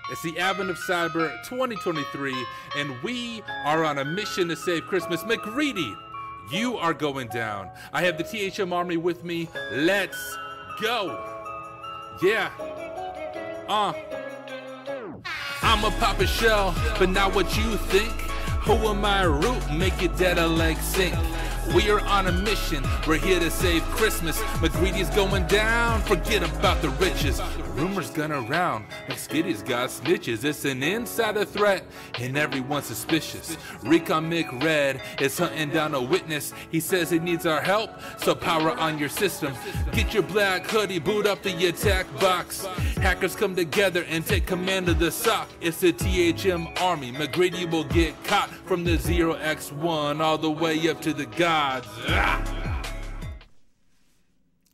It's the advent of Cyber 2023, and we are on a mission to save Christmas. McGreedy, you are going down. I have the THM Army with me. Let's go. Yeah. I'm a Papa Shell, but not what you think. Who am I root? Make your data leg sink. We are on a mission, we're here to save Christmas. McGreedy's going down, forget about the riches. Rumors gone around, McSkitty's got snitches. It's an insider threat, and everyone's suspicious. Recon McRed is hunting down a witness. He says he needs our help, so power on your system. Get your black hoodie, boot up the attack box. Hackers come together and take command of the SOC. It's the THM Army. McGreedy will get caught from the 0x1 all the way up to the gods.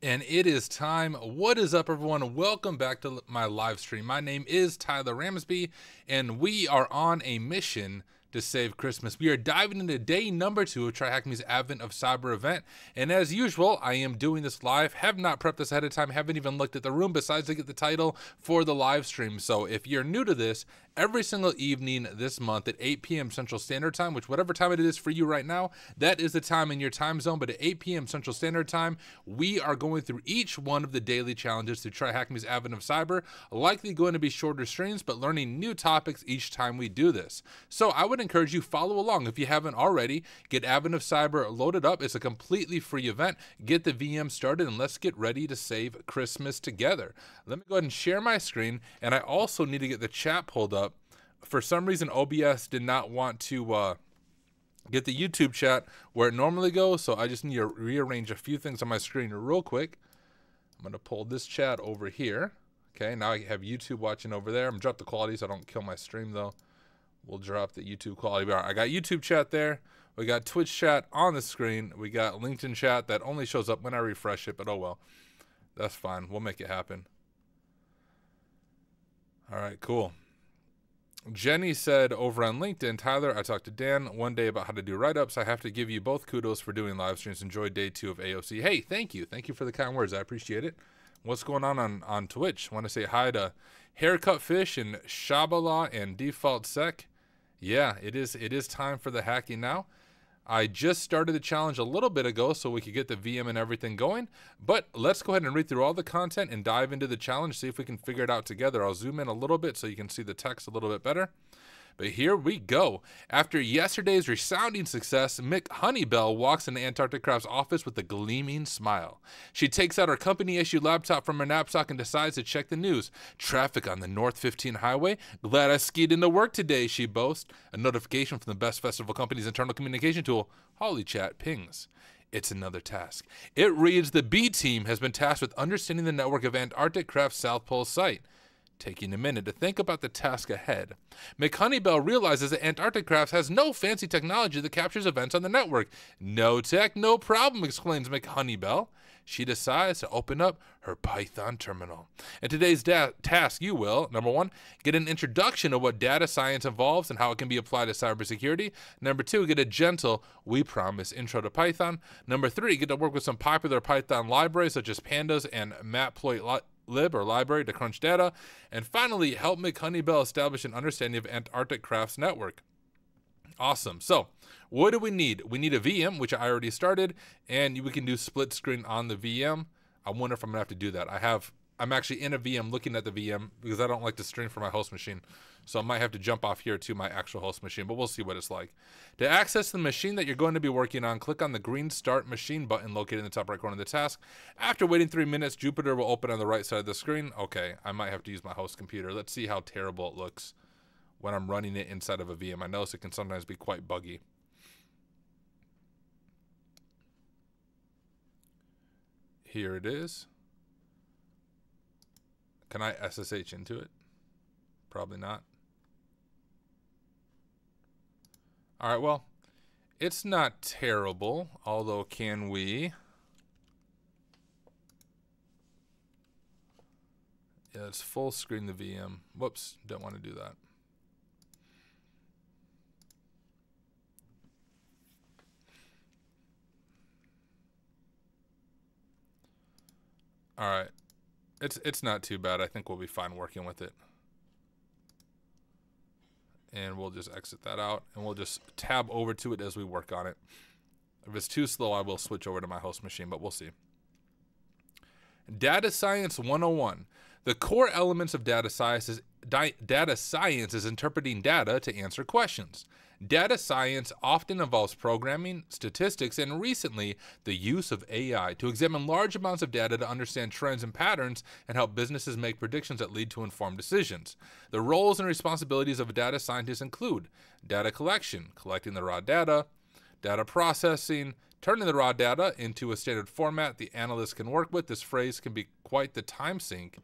And it is time. What is up, everyone? Welcome back to my live stream. My name is Tyler Ramsbey, and we are on a mission to save Christmas. We are diving into day number 2 of TryHackMe's Advent of Cyber event, and as usual, I am doing this live. Have not prepped this ahead of time, haven't even looked at the room besides to get the title for the live stream. So if you're new to this, every single evening this month at 8 p.m. Central Standard Time, which whatever time it is for you right now, that is the time in your time zone, but at 8 p.m. Central Standard Time, we are going through each one of the daily challenges to TryHackMe's Advent of Cyber, likely going to be shorter streams, but learning new topics each time we do this. So I would encourage you follow along if you haven't already. Get Advent of Cyber loaded up. It's a completely free event. Get the VM started, and let's get ready to save Christmas together. Let me go ahead and share my screen, and I also need to get the chat pulled up. For some reason, OBS did not want to get the YouTube chat where it normally goes, so I just need to rearrange a few things on my screen real quick. I'm going to pull this chat over here. Okay, now I have YouTube watching over there. I'm going to drop the quality so I don't kill my stream, though. We'll drop the YouTube quality. All right, I got YouTube chat there. We got Twitch chat on the screen. We got LinkedIn chat that only shows up when I refresh it, but oh well. That's fine. We'll make it happen. All right, cool. Jenny said over on LinkedIn, Tyler, I talked to Dan one day about how to do write-ups. I have to give you both kudos for doing live streams. Enjoy day 2 of AOC. Hey, thank you. Thank you for the kind words. I appreciate it. What's going on Twitch? Want to say hi to Haircut Fish and Shabala and Default Sec. Yeah, it is time for the hacking now. I just started the challenge a little bit ago so we could get the VM and everything going, but let's go ahead and read through all the content and dive into the challenge, see if we can figure it out together. I'll zoom in a little bit so you can see the text a little bit better. But here we go. After yesterday's resounding success, Mick Honeybell walks into Antarctic Craft's office with a gleaming smile. She takes out her company-issued laptop from her knapsack and decides to check the news. Traffic on the North 15 highway. Glad I skied into work today, she boasts. A notification from the Best Festival Company's internal communication tool, HollyChat, pings. It's another task. It reads, the B team has been tasked with understanding the network of Antarctic Craft's South Pole site. Taking a minute to think about the task ahead, McHoneybell realizes that Antarctic Crafts has no fancy technology that captures events on the network. No tech, no problem, exclaims McHoneybell. She decides to open up her Python terminal. In today's task, you will, number 1, get an introduction of what data science involves and how it can be applied to cybersecurity. Number 2, get a gentle, we promise, intro to Python. Number 3, get to work with some popular Python libraries such as pandas and matplotlib or library to crunch data. And finally, help McHoneybell establish an understanding of Antarctic Crafts network. Awesome. So what do we need? We need a VM, which I already started, and we can do split screen on the VM. I wonder if I'm gonna have to do that. I'm actually in a VM looking at the VM because I don't like to stream from my host machine. So I might have to jump off here to my actual host machine, but we'll see what it's like. To access the machine that you're going to be working on, click on the green Start Machine button located in the top right corner of the task. After waiting 3 minutes, Jupyter will open on the right side of the screen. Okay, I might have to use my host computer. Let's see how terrible it looks when I'm running it inside of a VM. I notice it can sometimes be quite buggy. Here it is. Can I SSH into it? Probably not. All right, well, it's not terrible, although can we? Yeah, let's full screen the VM. Whoops, don't want to do that. All right, it's not too bad. I think we'll be fine working with it. and we'll just exit that out, and we'll just tab over to it as we work on it. If it's too slow, I will switch over to my host machine, but we'll see. Data Science 101. The core elements of data science is interpreting data to answer questions. Data science often involves programming, statistics, and recently, the use of AI to examine large amounts of data to understand trends and patterns and help businesses make predictions that lead to informed decisions. The roles and responsibilities of a data scientist include data collection, collecting the raw data processing, turning the raw data into a standard format the analyst can work with. This phrase can be quite the time sink.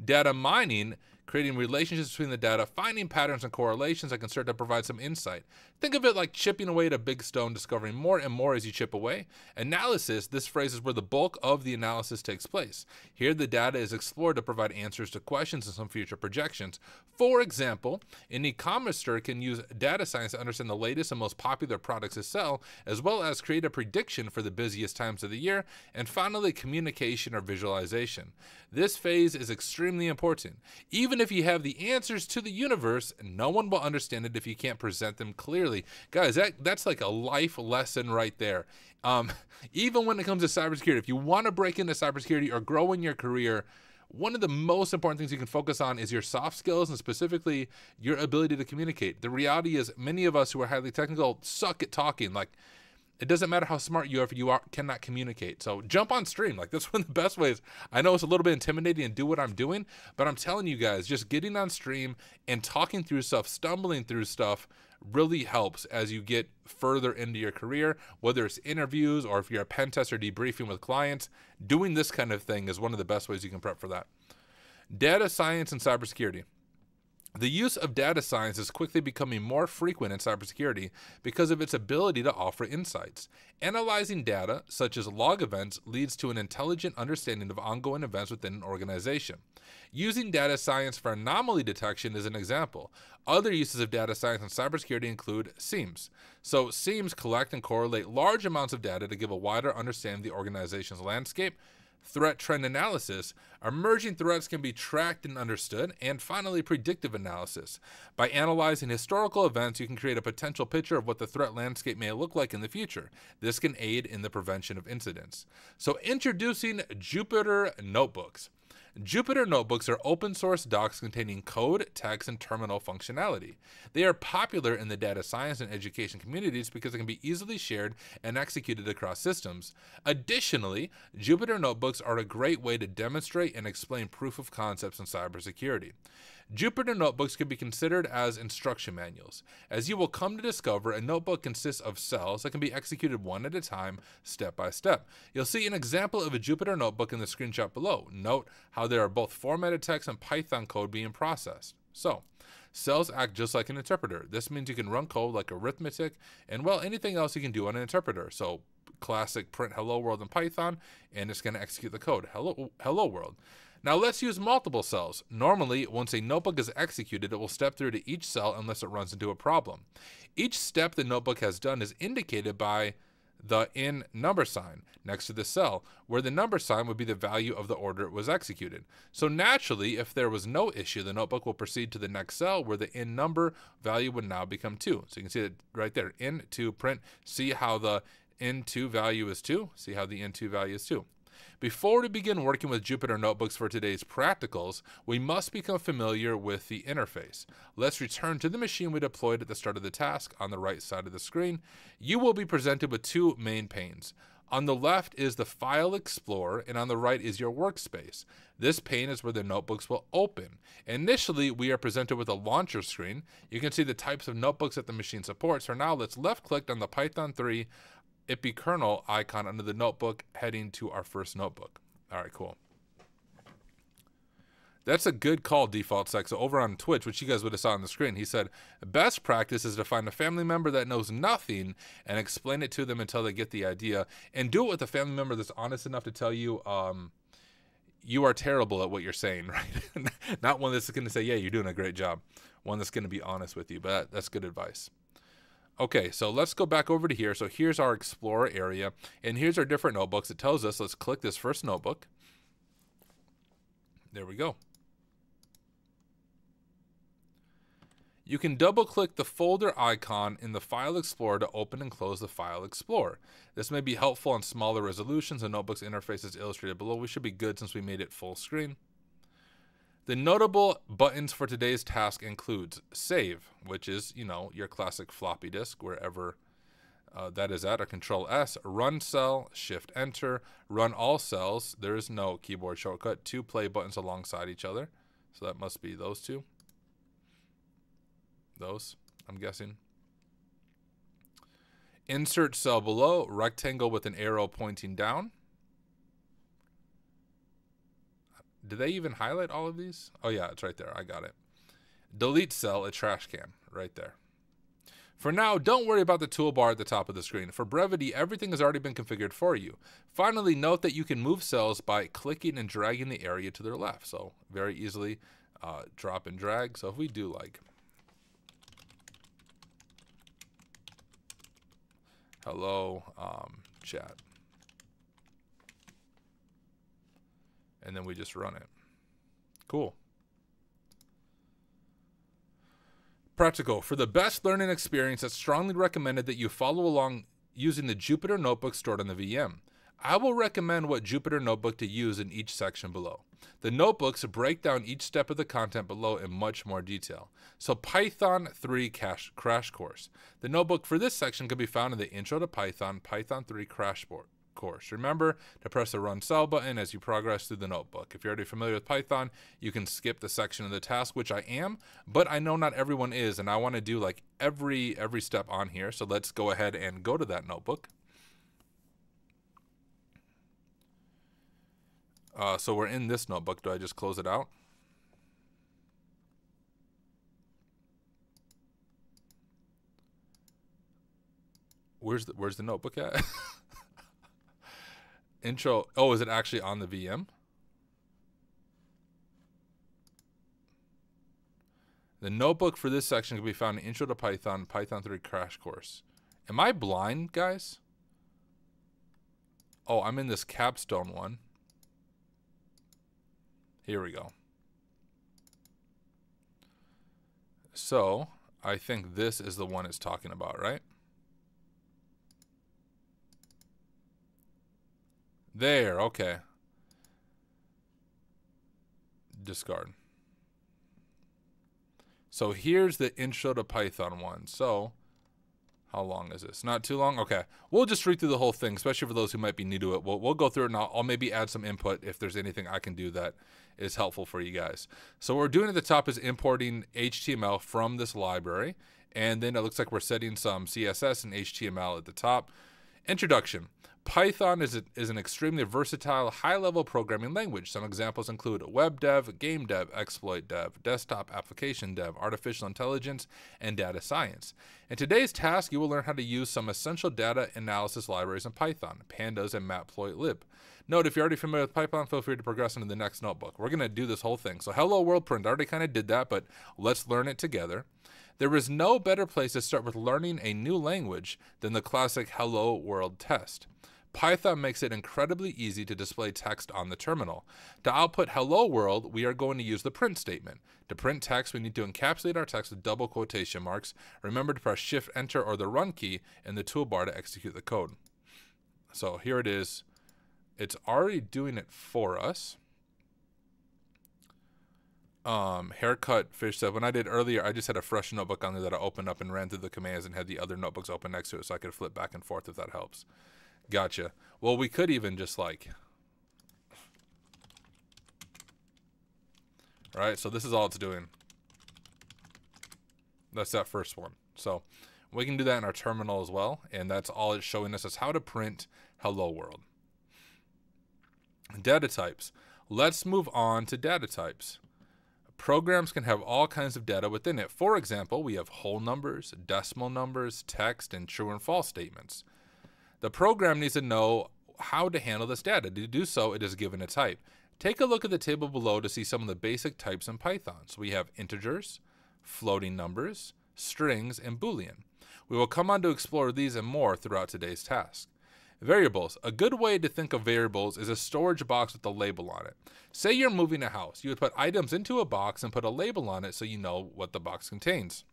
Data mining, creating relationships between the data, finding patterns and correlations that can start to provide some insight. Think of it like chipping away at a big stone, discovering more and more as you chip away. Analysis, this phrase is where the bulk of the analysis takes place. Here, the data is explored to provide answers to questions and some future projections. For example, an e-commerce store can use data science to understand the latest and most popular products to sell, as well as create a prediction for the busiest times of the year. And finally, communication or visualization. This phase is extremely important. Even if you have the answers to the universe, no one will understand it if you can't present them clearly. Guys, that's like a life lesson right there. Even when it comes to cybersecurity, if you want to break into cybersecurity or grow in your career, one of the most important things you can focus on is your soft skills and specifically your ability to communicate. The reality is many of us who are highly technical suck at talking. Like, it doesn't matter how smart you are if you cannot communicate. So jump on stream. Like, that's one of the best ways. I know it's a little bit intimidating and do what I'm doing, but I'm telling you guys, just getting on stream and talking through stuff, stumbling through stuff really helps as you get further into your career, whether it's interviews or if you're a pen tester debriefing with clients. Doing this kind of thing is one of the best ways you can prep for that. Data science and cybersecurity. The use of data science is quickly becoming more frequent in cybersecurity because of its ability to offer insights. Analyzing data, such as log events, leads to an intelligent understanding of ongoing events within an organization. Using data science for anomaly detection is an example. Other uses of data science in cybersecurity include SIEMs. So SIEMs collect and correlate large amounts of data to give a wider understanding of the organization's landscape. Threat trend analysis. Emerging threats can be tracked and understood. And finally, predictive analysis. By analyzing historical events, you can create a potential picture of what the threat landscape may look like in the future. This can aid in the prevention of incidents. So introducing Jupyter Notebooks. Jupyter Notebooks are open source docs containing code, text, and terminal functionality. They are popular in the data science and education communities because they can be easily shared and executed across systems. Additionally, Jupyter Notebooks are a great way to demonstrate and explain proof of concepts in cybersecurity. Jupyter Notebooks can be considered as instruction manuals. As you will come to discover, a notebook consists of cells that can be executed one at a time, step by step. You'll see an example of a Jupyter Notebook in the screenshot below. Note how there are both formatted text and Python code being processed. So, cells act just like an interpreter. This means you can run code like arithmetic and, well, anything else you can do on an interpreter. So, classic print hello world in Python, and it's going to execute the code, hello world. Now let's use multiple cells. Normally, once a notebook is executed, it will step through to each cell unless it runs into a problem. Each step the notebook has done is indicated by the in number sign next to the cell, where the number sign would be the value of the order it was executed. So naturally, if there was no issue, the notebook will proceed to the next cell where the in number value would now become 2. So you can see it right there, in 2 print, see how the in 2 value is 2, see how the in 2 value is 2. Before we begin working with Jupyter Notebooks for today's practicals, we must become familiar with the interface. Let's return to the machine we deployed at the start of the task on the right side of the screen. You will be presented with 2 main panes. On the left is the File Explorer, and on the right is your workspace. This pane is where the notebooks will open. Initially, we are presented with a launcher screen. You can see the types of notebooks that the machine supports. For now, let's left-click on the Python 3 IPI kernel icon under the notebook, heading to our first notebook. All right, cool. That's a good call, Default Sec. So over on Twitch, which you guys would have saw on the screen, he said, best practice is to find a family member that knows nothing and explain it to them until they get the idea. And do it with a family member that's honest enough to tell you, you are terrible at what you're saying, right? Not one that's going to say, yeah, you're doing a great job. One that's going to be honest with you, but that's good advice. Okay, so let's go back over to here. So here's our Explorer area, and here's our different notebooks. It tells us, let's click this first notebook. There we go. You can double-click the folder icon in the File Explorer to open and close the File Explorer. This may be helpful on smaller resolutions and notebooks interfaces illustrated below. We should be good since we made it full screen. The notable buttons for today's task includes Save, which is, you know, your classic floppy disk, wherever that is at, or Control S, Run Cell, Shift Enter, Run All Cells. There is no keyboard shortcut. 2 play buttons alongside each other. So that must be those two. Those, I'm guessing. Insert cell below, rectangle with an arrow pointing down. Did they even highlight all of these? Oh yeah, it's right there. I got it. Delete cell, a trash can, right there. For now, don't worry about the toolbar at the top of the screen. For brevity, everything has already been configured for you. Finally, note that you can move cells by clicking and dragging the area to their left. So very easily drop and drag. So if we do like hello chat, and then we just run it. Cool. Practical. For the best learning experience, it's strongly recommended that you follow along using the Jupyter notebook stored on the VM. I will recommend what Jupyter notebook to use in each section below. The notebooks break down each step of the content below in much more detail. So Python 3 crash course. The notebook for this section can be found in the Intro to Python, Python 3 crash course. Remember to press the Run Cell button as you progress through the notebook. If you're already familiar with Python, you can skip the section of the task, which I am, but I know not everyone is, and I want to do like every step on here. So let's go ahead and go to that notebook. So we're in this notebook. Do I just close it out? Where's the notebook at? Intro. Oh, is it actually on the VM? The notebook for this section can be found in Intro to Python, Python 3 crash course. Am I blind, guys? Oh, I'm in this capstone one. Here we go. So I think this is the one it's talking about, right? There, okay. Discard. So here's the Intro to Python one. So how long is this? Not too long? Okay. We'll just read through the whole thing, especially for those who might be new to it. We'll go through it, and I'll maybe add some input if there's anything I can do that is helpful for you guys. So what we're doing at the top is importing HTML from this library, and then it looks like we're setting some CSS and HTML at the top. Introduction. Python is an extremely versatile, high-level programming language. Some examples include web dev, game dev, exploit dev, desktop application dev, artificial intelligence, and data science. In today's task, you will learn how to use some essential data analysis libraries in Python, pandas, and matplotlib. Note, if you're already familiar with Python, feel free to progress into the next notebook. We're going to do this whole thing. So hello world print, I already kind of did that, but let's learn it together. There is no better place to start with learning a new language than the classic hello world test. Python makes it incredibly easy to display text on the terminal. To output hello world, we are going to use the print statement. To print text, we need to encapsulate our text with double quotation marks. Remember to press Shift Enter or the Run key in the toolbar to execute the code. So here it is. It's already doing it for us. Haircut fish said, when I did earlier, I just had a fresh notebook on there that I opened up and ran through the commands and had the other notebooks open next to it so I could flip back and forth if that helps. Gotcha. Well, we could even just like, right? So this is all it's doing. That's that first one. So we can do that in our terminal as well. And that's all it's showing us is how to print hello world. Data types. Let's move on to data types. Programs can have all kinds of data within it. For example, we have whole numbers, decimal numbers, text, and true and false statements. The program needs to know how to handle this data. To do so, it is given a type. Take a look at the table below to see some of the basic types in Python. So we have integers, floating numbers, strings, and Boolean. We will come on to explore these and more throughout today's task. Variables. A good way to think of variables is a storage box with a label on it. Say you're moving a house. You would put items into a box and put a label on it so you know what the box contains.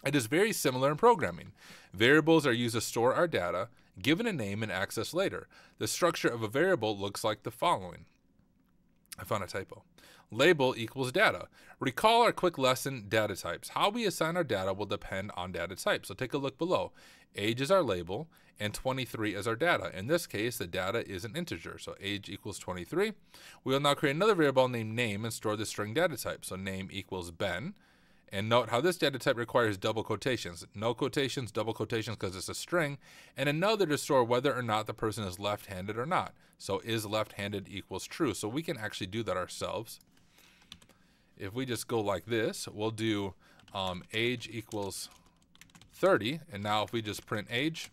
It is very similar in programming. Variables are used to store our data, given a name and accessed later. The structure of a variable looks like the following. I found a typo. Label equals data. Recall our quick lesson, data types. How we assign our data will depend on data type. So take a look below. Age is our label and 23 is our data. In this case, the data is an integer. So age equals 23. We will now create another variable named name and store the string data type. So name equals Ben. And note how this data type requires double quotations. No quotations, double quotations because it's a string. And another to store whether or not the person is left-handed or not. So is left-handed equals true. So we can actually do that ourselves. If we just go like this, we'll do age equals 30. And now if we just print age,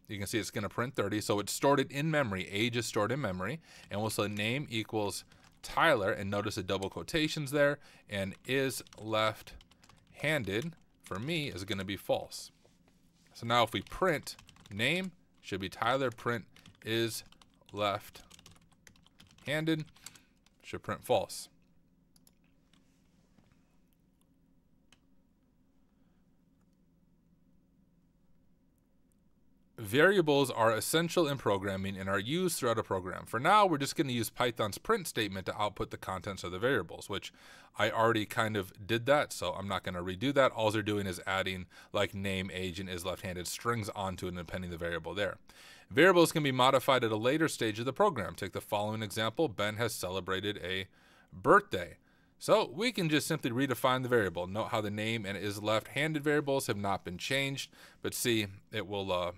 you can see it's going to print 30. So it's stored it in memory. Age is stored in memory. And we'll say name equals Tyler. And notice the double quotations there. And is left-handed for me is going to be false. So now if we print name, should be Tyler, print is left-handed, should print false. Variables are essential in programming and are used throughout a program. For now, we're just going to use Python's print statement to output the contents of the variables, which I already kind of did that, so I'm not going to redo that. All they're doing is adding like name, age, and is left-handed strings onto it and appending the variable there. Variables can be modified at a later stage of the program. Take the following example. Ben has celebrated a birthday. So we can just simply redefine the variable. Note how the name and is left-handed variables have not been changed, but see, it will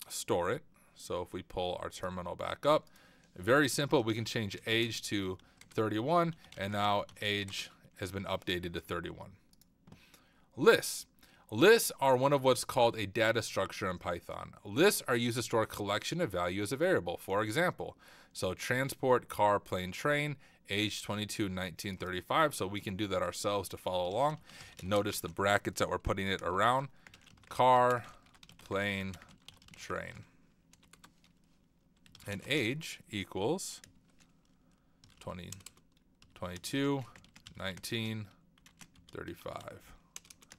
store it. So if we pull our terminal back up, very simple. We can change age to 31, and now age has been updated to 31. Lists. Lists are one of what's called a data structure in Python. Lists are used to store a collection of value as a variable. For example, so transport, car, plane, train, age 22, 19, 35. So we can do that ourselves to follow along. And notice the brackets that we're putting it around. Car, plane, train. And age equals 20, 22, 19, 35.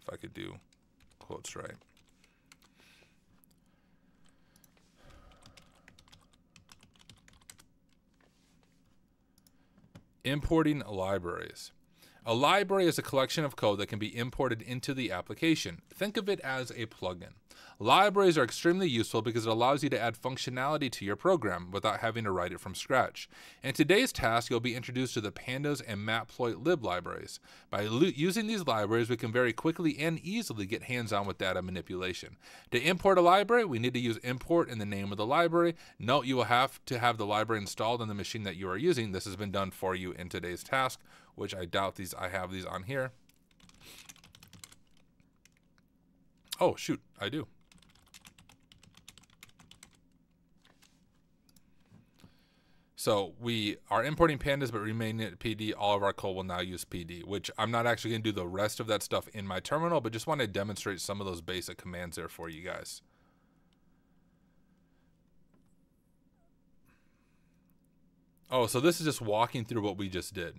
If I could do quotes right. Importing libraries. A library is a collection of code that can be imported into the application. Think of it as a plugin. Libraries are extremely useful because it allows you to add functionality to your program without having to write it from scratch. In today's task, you'll be introduced to the pandas and matploit lib libraries. By using these libraries, we can very quickly and easily get hands-on with data manipulation. To import a library, we need to use import in the name of the library. Note you will have to have the library installed on the machine that you are using. This has been done for you in today's task, which I doubt I have these on here. Oh, shoot, I do. So we are importing pandas, but remaining at PD. All of our code will now use PD, which I'm not actually going to do the rest of that stuff in my terminal, but just want to demonstrate some of those basic commands there for you guys. Oh, so this is just walking through what we just did.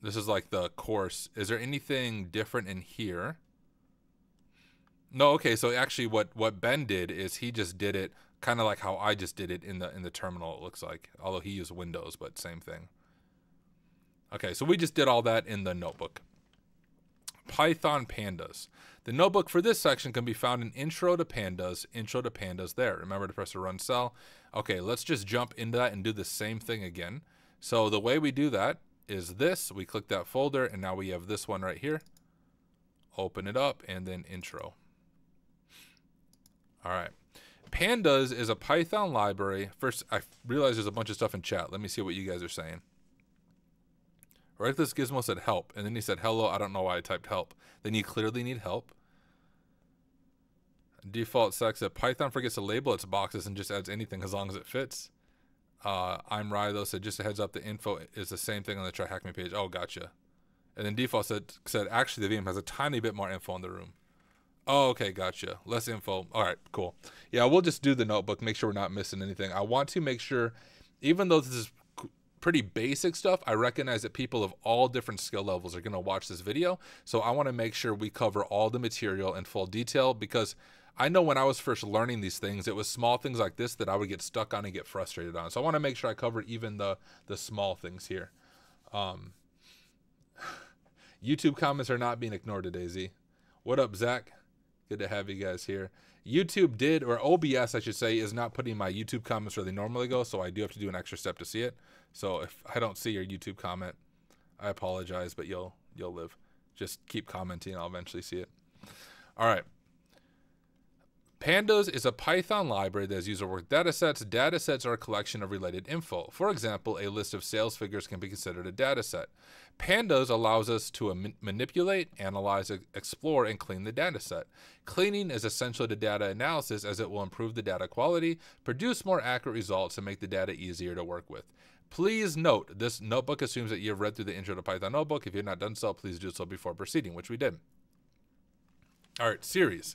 This is like the course. Is there anything different in here? No, okay, so actually what Ben did is he just did it kind of like how I just did it in the terminal, it looks like. Although he used Windows, but same thing. Okay, so we just did all that in the notebook. Python pandas. The notebook for this section can be found in Intro to Pandas there. Remember to press the run cell. Okay, let's just jump into that and do the same thing again. So the way we do that is this. We click that folder, and now we have this one right here. Open it up, and then intro. All right. Pandas is a Python library. First, I realize there's a bunch of stuff in chat. Let me see what you guys are saying. Reckless Gizmo said help, and then he said hello. I don't know why I typed help. Then you clearly need help. Default Sec said Python forgets to label its boxes and just adds anything as long as it fits. I'm Rye though said just a heads up, the info is the same thing on the TryHackMe page. Oh, gotcha. And then Default said actually the VM has a tiny bit more info in the room. Oh, okay, gotcha. Less info. All right, cool. Yeah, we'll just do the notebook, make sure we're not missing anything. I want to make sure, even though this is pretty basic stuff. I recognize that people of all different skill levels are going to watch this video. So I want to make sure we cover all the material in full detail, because I know when I was first learning these things, it was small things like this that I would get stuck on and get frustrated on. So I want to make sure I cover even the small things here. YouTube comments are not being ignored today, Z. What up, Zach? Good to have you guys here. YouTube did, or OBS, I should say, is not putting my YouTube comments where they normally go, so I do have to do an extra step to see it. So if I don't see your YouTube comment, I apologize, but you'll live. Just keep commenting, I'll eventually see it. All right. Pandas is a Python library that is used to work datasets. Datasets are a collection of related info. For example, a list of sales figures can be considered a dataset. Pandas allows us to manipulate, analyze, explore, and clean the dataset. Cleaning is essential to data analysis, as it will improve the data quality, produce more accurate results, and make the data easier to work with. Please note, this notebook assumes that you have read through the Intro to Python notebook. If you have not done so, please do so before proceeding, which we did. All right, series.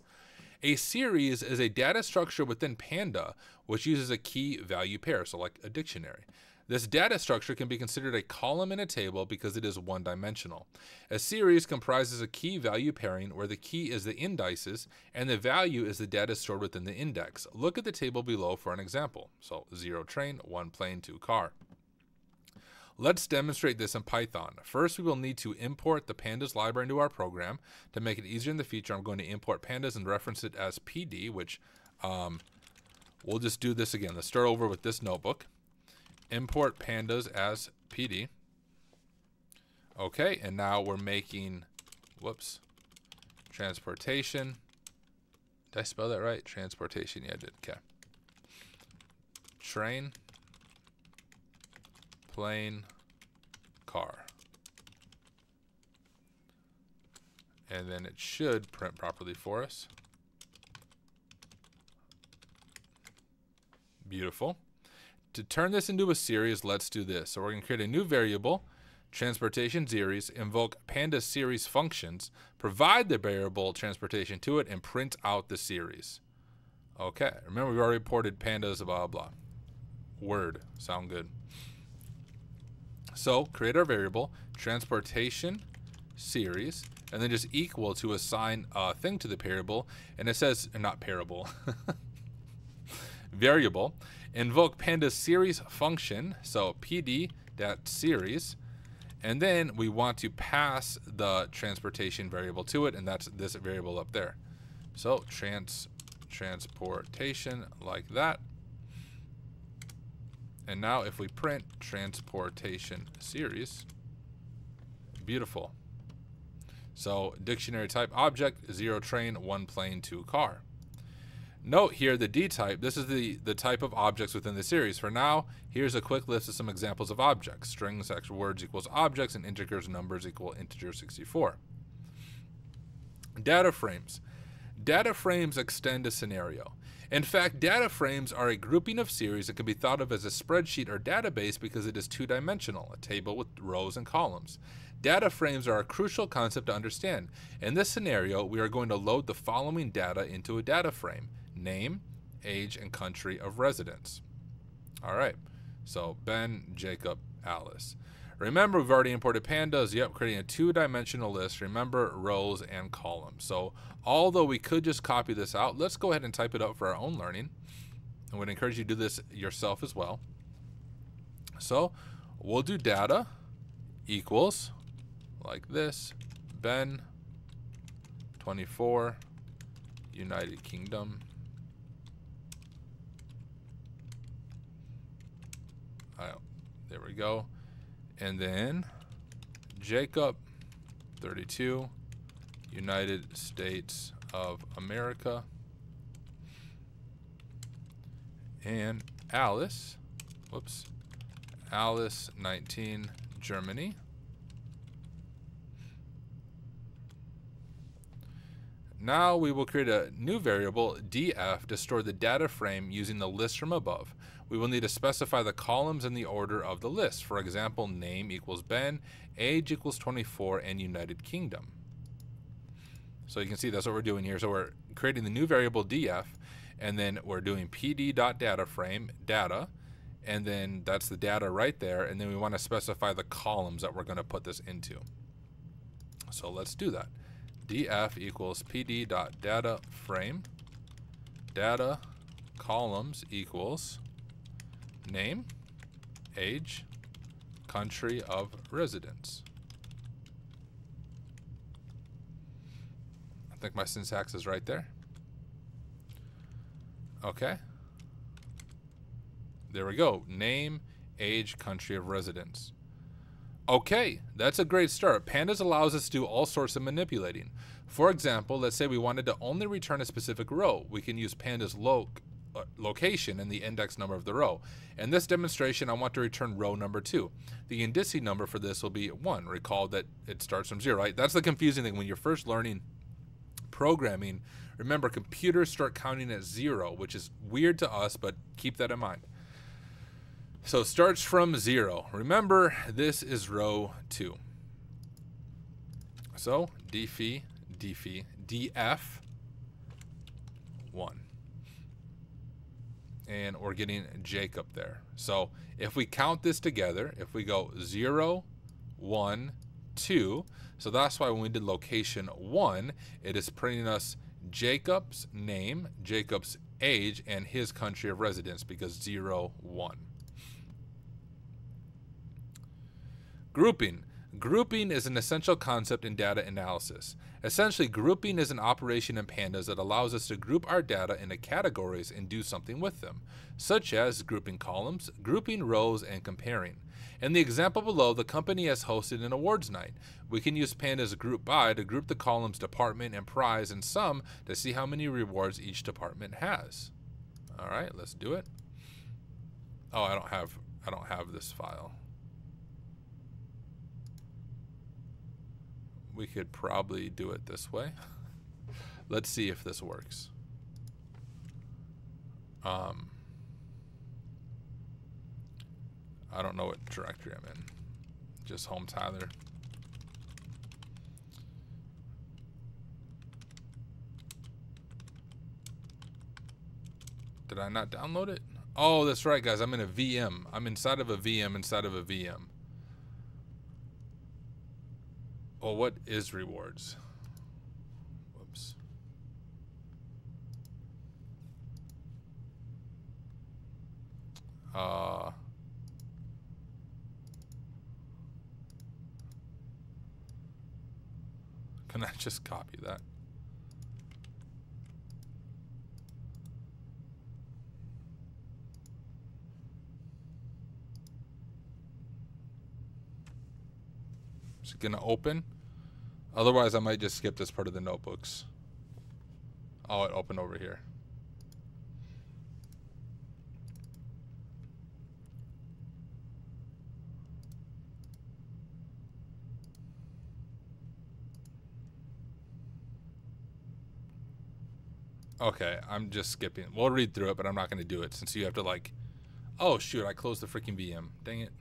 A series is a data structure within Panda which uses a key value pair, so like a dictionary. This data structure can be considered a column in a table because it is one-dimensional. A series comprises a key value pairing where the key is the indices and the value is the data stored within the index. Look at the table below for an example. So 0 train, 1 plane, 2 car. Let's demonstrate this in Python. First, we will need to import the pandas library into our program. To make it easier in the future, I'm going to import pandas and reference it as PD, which we'll just do this again. Let's start over with this notebook. Import pandas as PD. Okay, and now we're making, whoops, transportation. Did I spell that right? Transportation, yeah, I did, okay. Train. Plane, car. And then it should print properly for us. Beautiful. To turn this into a series, let's do this. So we're going to create a new variable, transportation series, invoke pandas series functions, provide the variable transportation to it, and print out the series. Okay, remember we already reported pandas, blah, blah. Word, sound good. So create our variable, transportation series, and then just equal to assign a thing to the variable. And it says, not parable, variable. Invoke pandas series function, so pd.series. And then we want to pass the transportation variable to it, and that's this variable up there. So transportation like that. And now if we print transportation series, beautiful. So dictionary type object, 0 train, 1 plane, 2 car. Note here the D type, this is the type of objects within the series. For now, here's a quick list of some examples of objects. Strings, extra words equals objects, and integers, numbers equal integer 64. Data frames. Data frames extend a scenario. In fact, data frames are a grouping of series that can be thought of as a spreadsheet or database because it is two-dimensional, a table with rows and columns. Data frames are a crucial concept to understand. In this scenario, we are going to load the following data into a data frame: name, age, and country of residence. All right, so Ben, Jacob, Alice. Remember, we've already imported pandas. Yep, creating a two-dimensional list. Remember, rows and columns. So although we could just copy this out, let's go ahead and type it out for our own learning. I would encourage you to do this yourself as well. So we'll do data equals, like this, Ben, 24, United Kingdom. There we go. And then Jacob, 32, United States of America. And Alice, whoops, Alice, 19, Germany. Now we will create a new variable, df, to store the data frame using the list from above. We will need to specify the columns in the order of the list. For example, name equals Ben, age equals 24, and United Kingdom. So you can see that's what we're doing here. So we're creating the new variable df, and then we're doing pd.dataFrame, data, and then that's the data right there, and then we want to specify the columns that we're going to put this into. So let's do that. df equals pd.data frame, data columns equals name, age, country of residence. I think my syntax is right there. Okay. There we go. Name, age, country of residence. Okay, that's a great start. Pandas allows us to do all sorts of manipulating. For example, let's say we wanted to only return a specific row. We can use pandas location and the index number of the row. In this demonstration, I want to return row number 2. The indice number for this will be 1. Recall that it starts from 0, right? That's the confusing thing when you're first learning programming. Remember, computers start counting at 0, which is weird to us, but keep that in mind. So it starts from 0. Remember, this is row 2. So df 1. And we're getting Jacob there. So if we count this together, if we go 0, 1, 2, so that's why when we did location 1, it is printing us Jacob's name, Jacob's age, and his country of residence, because 0, 1. Grouping. Grouping is an essential concept in data analysis. Essentially, grouping is an operation in pandas that allows us to group our data into categories and do something with them, such as grouping columns, grouping rows, and comparing. In the example below, the company has hosted an awards night. We can use pandas group by to group the columns department and prize and sum to see how many rewards each department has. All right, let's do it. Oh, I don't have this file. We could probably do it this way. Let's see if this works. I don't know what directory I'm in. Just home Tyler. Did I not download it? Oh, that's right, guys. I'm in a VM. I'm inside of a VM inside of a VM. Well, what is rewards? Whoops. Can I just copy that? Is it gonna open? Otherwise, I might just skip this part of the notebooks. Oh, it opened over here. Okay, I'm just skipping. We'll read through it, but I'm not going to do it since you have to like... Oh, shoot, I closed the freaking VM. Dang it.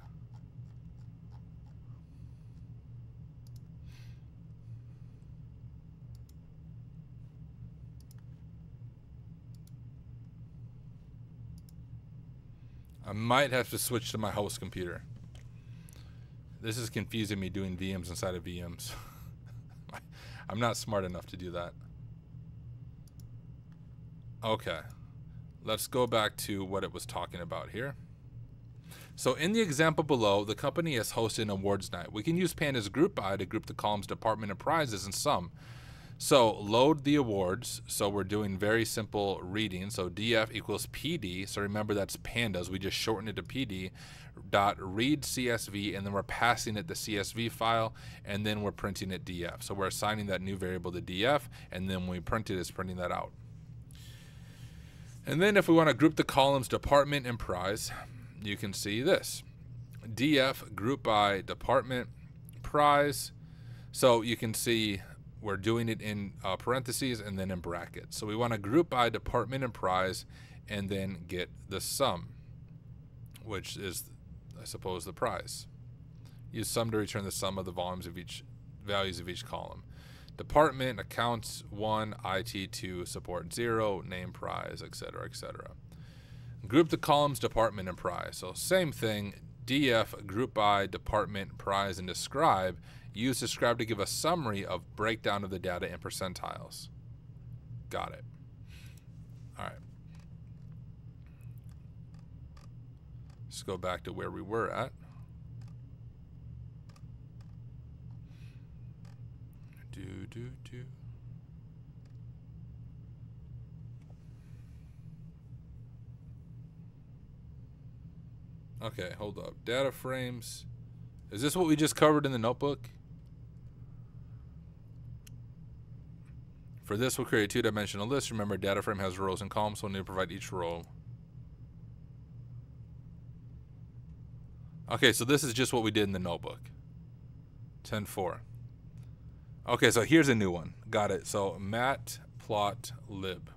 I might have to switch to my host computer. This is confusing me doing VMs inside of VMs. I'm not smart enough to do that. Okay, let's go back to what it was talking about here. So in the example below, the company has hosted an awards night. We can use pandas group by to group the columns department and prizes and sum. So load the awards. So we're doing very simple reading. So df equals pd. So remember that's pandas. We just shortened it to pd. Dot read CSV, and then we're passing it the CSV file, and then we're printing it df. So we're assigning that new variable to df, and then when we print it, it's printing that out. And then if we want to group the columns department and prize, you can see this. df group by department prize. So you can see we're doing it in parentheses and then in brackets. So we want to group by department and prize and then get the sum, which is, I suppose, the prize. Use sum to return the sum of the volumes of each values of each column. Department, accounts 1, IT 2, support 0, name prize, etc., etc. Group the columns department and prize. So same thing, df group by department, prize, and describe. Use describe to give a summary of breakdown of the data in percentiles. Got it. All right. Let's go back to where we were at. Do. Okay, hold up. Data frames. Is this what we just covered in the notebook? For this, we'll create a two-dimensional list. Remember, data frame has rows and columns, so we'll need to provide each row. Okay, so this is just what we did in the notebook. 10.4. Okay, so here's a new one. Got it. So matplotlib.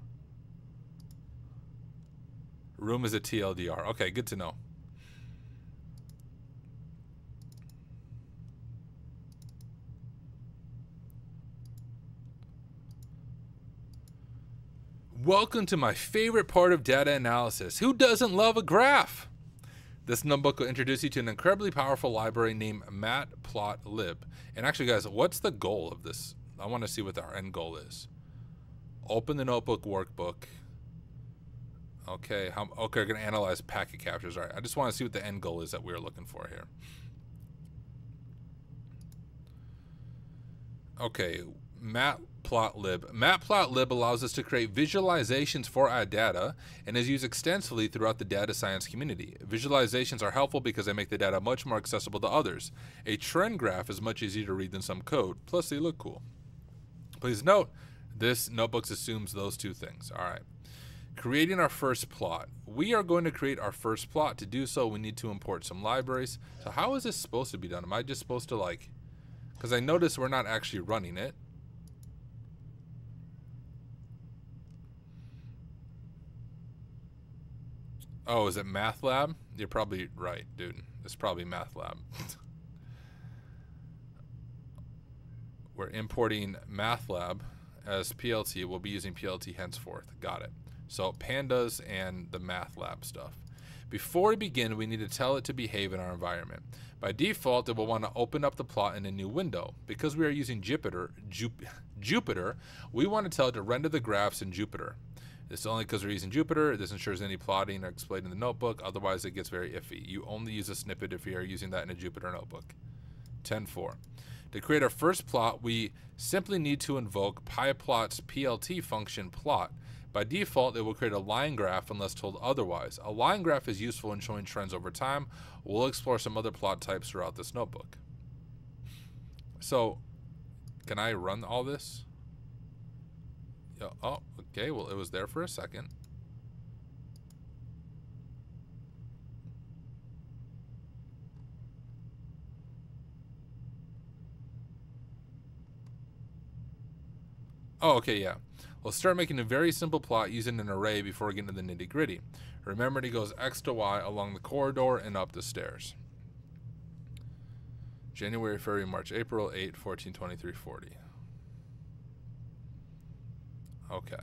Room is a TLDR. Okay, good to know. Welcome to my favorite part of data analysis. Who doesn't love a graph? This notebook will introduce you to an incredibly powerful library named matplotlib. And actually, guys, what's the goal of this? I want to see what our end goal is. Open the notebook workbook. Okay, okay, we're going to analyze packet captures. All right, I just want to see what the end goal is that we're looking for here. Okay, matplotlib. Matplotlib allows us to create visualizations for our data and is used extensively throughout the data science community. Visualizations are helpful because they make the data much more accessible to others. A trend graph is much easier to read than some code, plus they look cool. Please note, this notebook assumes those two things. All right. Creating our first plot. We are going to create our first plot. To do so, we need to import some libraries. So how is this supposed to be done? Am I just supposed to because I notice we're not actually running it. Oh, is it MATLAB? You're probably right, dude. It's probably MATLAB. We're importing MATLAB as PLT. We'll be using PLT henceforth. Got it. So pandas and the MATLAB stuff. Before we begin, we need to tell it to behave in our environment. By default, it will want to open up the plot in a new window. Because we are using Jupyter, we want to tell it to render the graphs in Jupyter. This is only because we're using Jupyter. This ensures any plotting are explained in the notebook. Otherwise, it gets very iffy. You only use a snippet if you are using that in a Jupyter notebook. 10.4. To create our first plot, we simply need to invoke pyplot's PLT function plot. By default, it will create a line graph unless told otherwise. A line graph is useful in showing trends over time. We'll explore some other plot types throughout this notebook. So, can I run all this? Oh, okay. Well, it was there for a second. Oh, okay, yeah. We'll start making a very simple plot using an array before we get into the nitty-gritty. Remember, it goes X to Y along the corridor and up the stairs. January, February, March, April, 8, 14, 23, 40. Okay.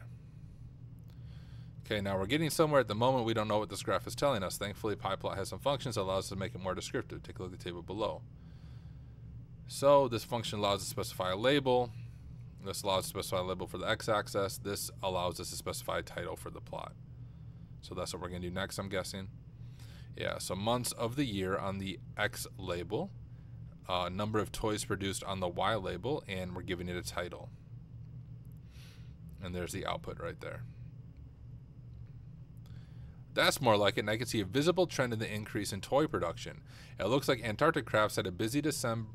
Okay, now we're getting somewhere. At the moment, we don't know what this graph is telling us. Thankfully, pyplot has some functions that allows us to make it more descriptive. Take a look at the table below. So this function allows us to specify a label. This allows us to specify a label for the x-axis. This allows us to specify a title for the plot. So that's what we're going to do next, I'm guessing. Yeah, so months of the year on the X label, number of toys produced on the Y label, and we're giving it a title. And there's the output right there. That's more like it, and I can see a visible trend in the increase in toy production. It looks like Antarctic Crafts had a busy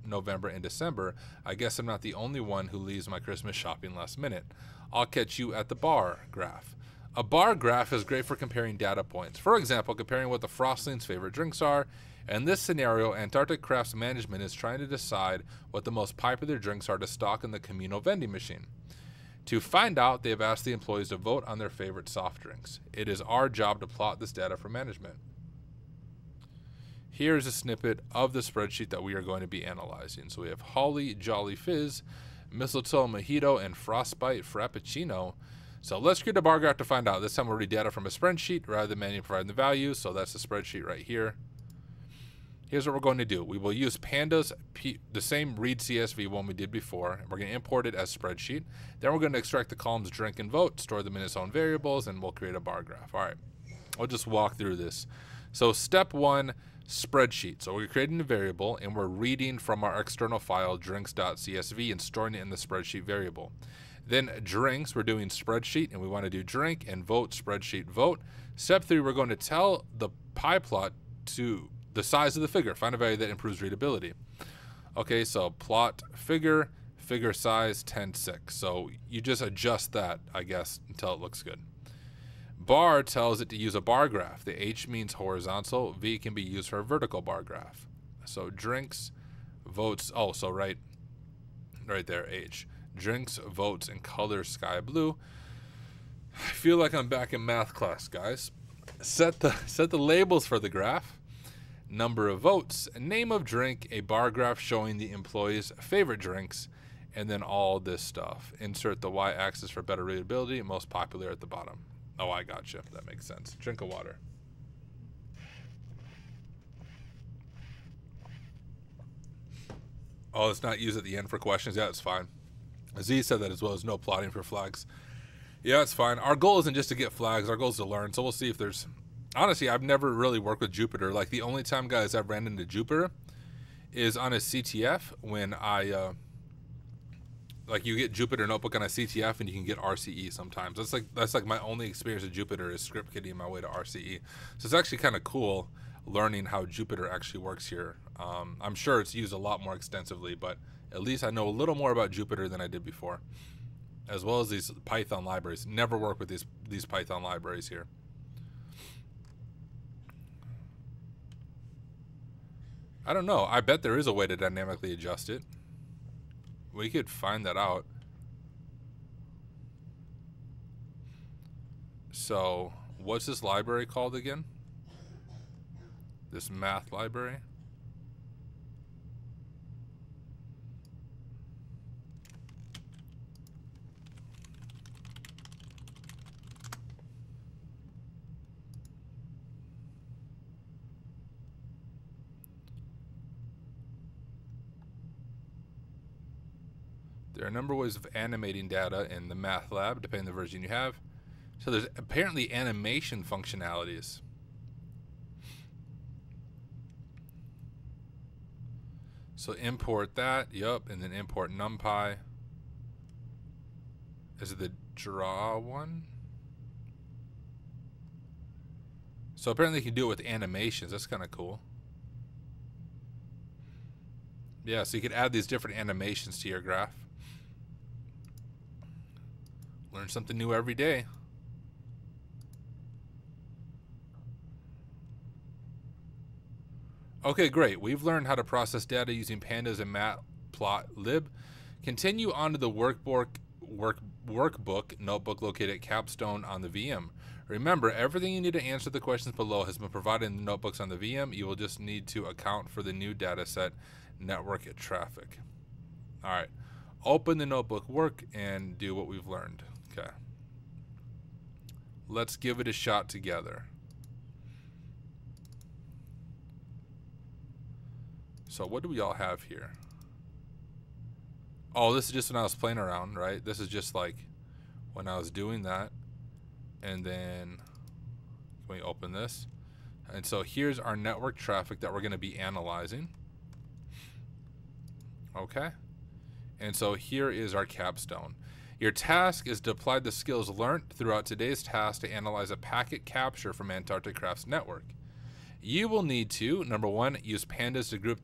November and December. I guess I'm not the only one who leaves my Christmas shopping last minute. I'll catch you at the bar graph. A bar graph is great for comparing data points. For example, comparing what the Frostlings' favorite drinks are. In this scenario, Antarctic Crafts management is trying to decide what the most popular drinks are to stock in the communal vending machine. To find out, they have asked the employees to vote on their favorite soft drinks. It is our job to plot this data for management. Here's a snippet of the spreadsheet that we are going to be analyzing. So we have Holly Jolly Fizz, Mistletoe Mojito, and Frostbite Frappuccino. So let's create a bar graph to find out. This time we'll read data from a spreadsheet rather than manually providing the values. So that's the spreadsheet right here. Here's what we're going to do. We will use pandas, the same read CSV one we did before. And we're going to import it as spreadsheet. Then we're going to extract the columns drink and vote, store them in its own variables, and we'll create a bar graph. All right, we'll just walk through this. So step one, spreadsheet. So we're creating a variable and we're reading from our external file drinks.csv and storing it in the spreadsheet variable. Then drinks, we're doing spreadsheet and we want to do drink, and vote, spreadsheet, vote. Step three, we're going to tell the pie plot to the size of the figure, find a value that improves readability. Okay, so plot figure, figure size 10:6. So you just adjust that, I guess, until it looks good. Bar tells it to use a bar graph. The H means horizontal, V can be used for a vertical bar graph. So drinks, votes, oh, so right there, H. Drinks, votes, and color sky blue. I feel like I'm back in math class, guys. Set the labels for the graph. Number of votes, name of drink, a bar graph showing the employees' favorite drinks, and then all this stuff. Insert the y-axis for better readability, most popular at the bottom. Oh, I gotcha. That makes sense. Drink of water. Oh, it's not used at the end for questions. Yeah, it's fine. Z said that as well, as no plotting for flags. Yeah, it's fine. Our goal isn't just to get flags. Our goal is to learn. So we'll see if there's... Honestly, I've never really worked with Jupyter. Like, the only time, guys, I've ran into Jupyter is on a CTF when I... like, you get Jupyter Notebook on a CTF and you can get RCE sometimes. That's like my only experience with Jupyter is script kidding my way to RCE. So it's actually kind of cool learning how Jupyter actually works here. I'm sure it's used a lot more extensively, but at least I know a little more about Jupyter than I did before, as well as these Python libraries. Never work with these Python libraries here. I don't know. I bet there is a way to dynamically adjust it. We could find that out. So, what's this library called again? This math library? There are a number of ways of animating data in the math lab, depending on the version you have. So there's apparently animation functionalities. So import that, yup, and then import NumPy. Is it the draw one? So apparently you can do it with animations. That's kind of cool. Yeah, so you could add these different animations to your graph. Learn something new every day. Okay, great. We've learned how to process data using pandas and matplotlib. Continue on to the workbook notebook located at Capstone on the VM. Remember, everything you need to answer the questions below has been provided in the notebooks on the VM. You will just need to account for the new data set, network traffic. All right. Open the notebook work and do what we've learned. Okay. Let's give it a shot together. So what do we all have here? Oh, this is just when I was playing around, right? This is just like when I was doing that. And then can we open this? And so here's our network traffic that we're going to be analyzing. Okay. And so here is our capstone. Your task is to apply the skills learned throughout today's task to analyze a packet capture from Antarctic Craft's network. You will need to, number one, use pandas to group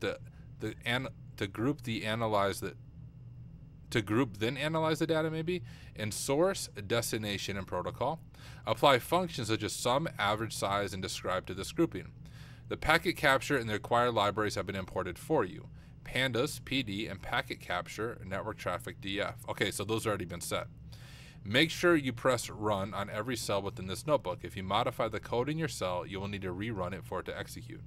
then analyze the data maybe, and source, destination, and protocol. Apply functions such as sum, average size, and describe to this grouping. The packet capture and the required libraries have been imported for you. Pandas, PD, and packet capture, network traffic, DF. Okay, so those have already been set. Make sure you press run on every cell within this notebook. If you modify the code in your cell, you will need to rerun it for it to execute.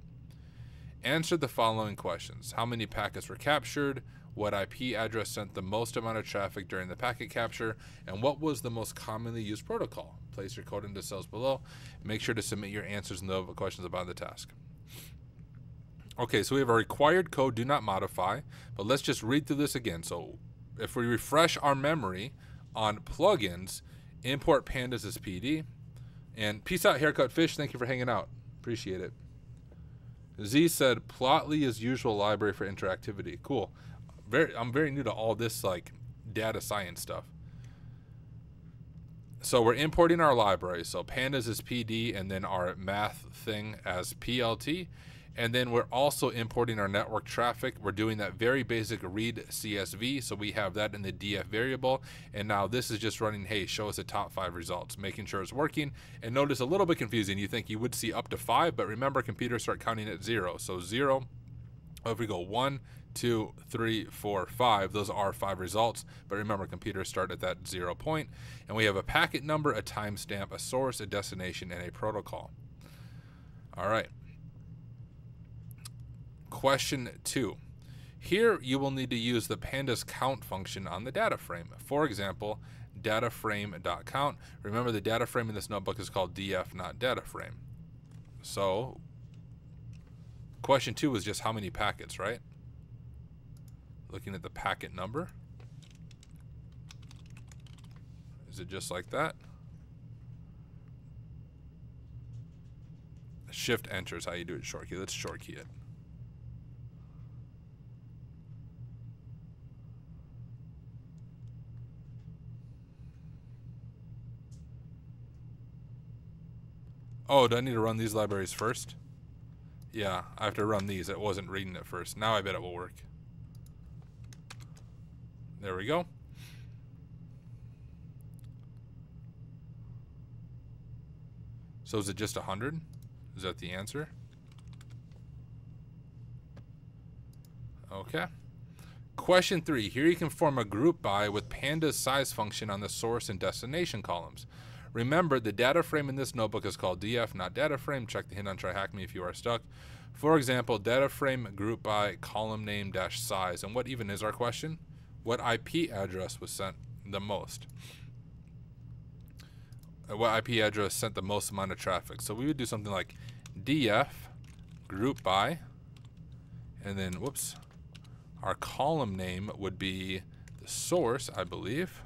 Answer the following questions. How many packets were captured? What IP address sent the most amount of traffic during the packet capture? And what was the most commonly used protocol? Place your code into cells below. Make sure to submit your answers and the questions about the task. Okay, so we have a required code, do not modify, but let's just read through this again. So if we refresh our memory on plugins, import pandas as PD. And peace out, Haircut Fish. Thank you for hanging out. Appreciate it. Z said, Plotly is usual library for interactivity. Cool. I'm very new to all this like data science stuff. So we're importing our library. So pandas is PD and then our math thing as PLT. And then we're also importing our network traffic. We're doing that very basic read CSV. So we have that in the DF variable. And now this is just running, hey, show us the top 5 results, making sure it's working. And notice a little bit confusing. You think you would see up to 5, but remember computers start counting at 0. So 0, if we go 1, 2, 3, 4, 5, those are 5 results. But remember computers start at that 0 point. And we have a packet number, a timestamp, a source, a destination, and a protocol. All right. Question 2. Here you will need to use the pandas count function on the data frame. For example, dataframe.count. Remember the data frame in this notebook is called DF, not data frame. So question 2 was just how many packets, right? Looking at the packet number. Is it just like that? Shift enter is how you do it short key. Let's short key it. Oh, do I need to run these libraries first? Yeah, I have to run these. It wasn't reading it first. Now I bet it will work. There we go. So is it just 100? Is that the answer? Okay. Question 3. Here you can form a group by with pandas size function on the source and destination columns. Remember, the data frame in this notebook is called DF, not data frame. Check the hint on TryHackMe if you are stuck. For example, data frame group by column name dash size. And what even is our question? What IP address was sent the most? What IP address sent the most amount of traffic? So we would do something like DF group by, and then, whoops, our column name would be the source, I believe.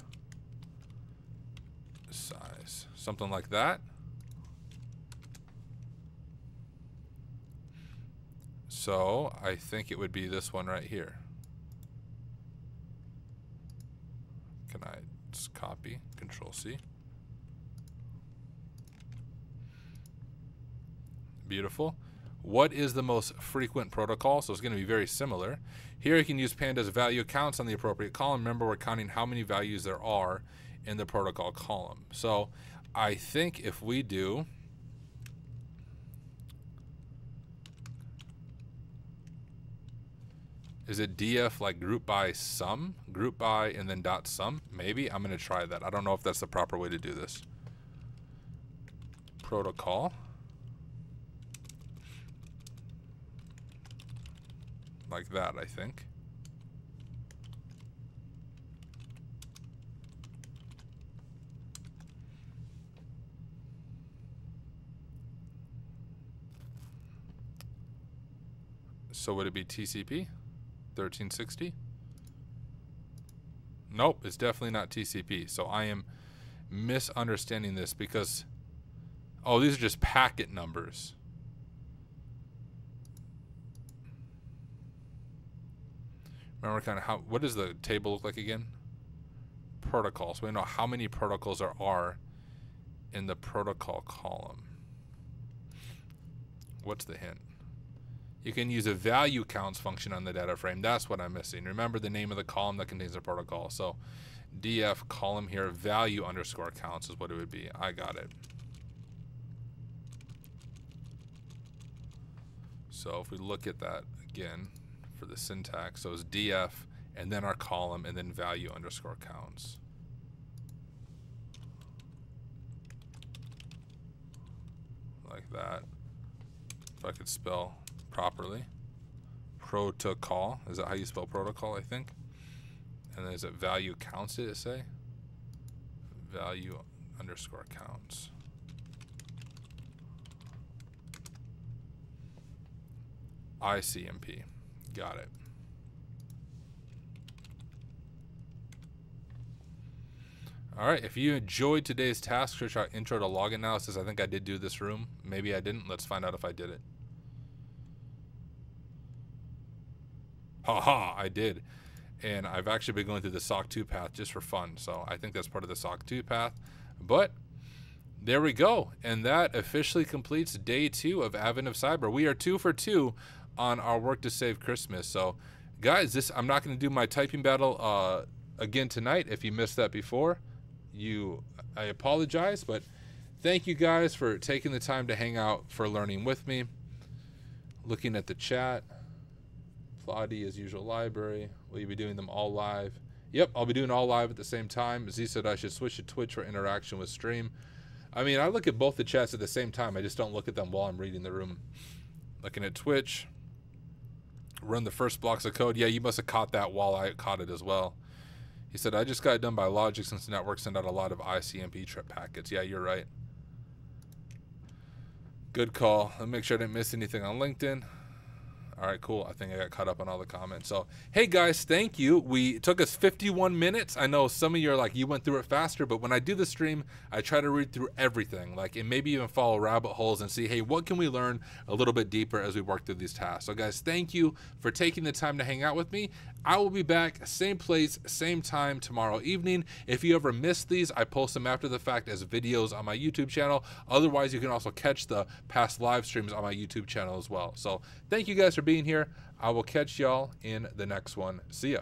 Size, something like that. So I think it would be this one right here. Can I just copy, Control C? Beautiful. What is the most frequent protocol? So it's going to be very similar. Here you can use pandas value counts on the appropriate column. Remember, we're counting how many values there are in the protocol column. So I think if we do is it DF like group by sum, group by and then dot sum? Maybe. I'm going to try that. I don't know if that's the proper way to do this. Protocol. Like that, I think. So would it be TCP? 1360? Nope, it's definitely not TCP. So I am misunderstanding this because, oh, these are just packet numbers. Remember kind of how, what does the table look like again? Protocols. So we know how many protocols there are in the protocol column. What's the hint? You can use a value counts function on the data frame. That's what I'm missing. Remember the name of the column that contains the protocol. So DF column here, value underscore counts is what it would be. I got it. So if we look at that again for the syntax, so it's DF and then our column and then value underscore counts. Like that. If I could spell properly. protocol. Is that how you spell protocol, I think? And then is it value counts, did it say? Value underscore counts. ICMP. Got it. All right, if you enjoyed today's task, search out intro to log analysis. I think I did do this room. Maybe I didn't. Let's find out if I did it. Haha, I did. And I've actually been going through the SOC 2 path just for fun. So I think that's part of the SOC 2 path. But there we go. And that officially completes day 2 of Advent of Cyber. We are 2 for 2 on our work to save Christmas. So guys, I'm not going to do my typing battle again tonight. If you missed that before, I apologize, but thank you guys for taking the time to hang out for learning with me. Looking at the chat, Plotty as usual library. Will you be doing them all live? Yep, I'll be doing all live at the same time. Z said I should switch to Twitch for interaction with stream. I mean, I look at both the chats at the same time. I just don't look at them while I'm reading the room. Looking at Twitch. Run the first blocks of code. Yeah, you must have caught that while I caught it as well. He said, I just got it done by Logic since the network sent out a lot of ICMP trip packets. Yeah, you're right. Good call. Let me make sure I didn't miss anything on LinkedIn. All right, cool. I think I got caught up on all the comments. So, hey, guys, thank you. It took us 51 minutes. I know some of you are like, you went through it faster, but when I do the stream, I try to read through everything, and maybe even follow rabbit holes and see, hey, what can we learn a little bit deeper as we work through these tasks? So, guys, thank you for taking the time to hang out with me. I will be back same place, same time tomorrow evening. If you ever missed these, I post them after the fact as videos on my YouTube channel. Otherwise, you can also catch the past live streams on my YouTube channel as well. So thank you guys for being here. I will catch y'all in the next one. See ya.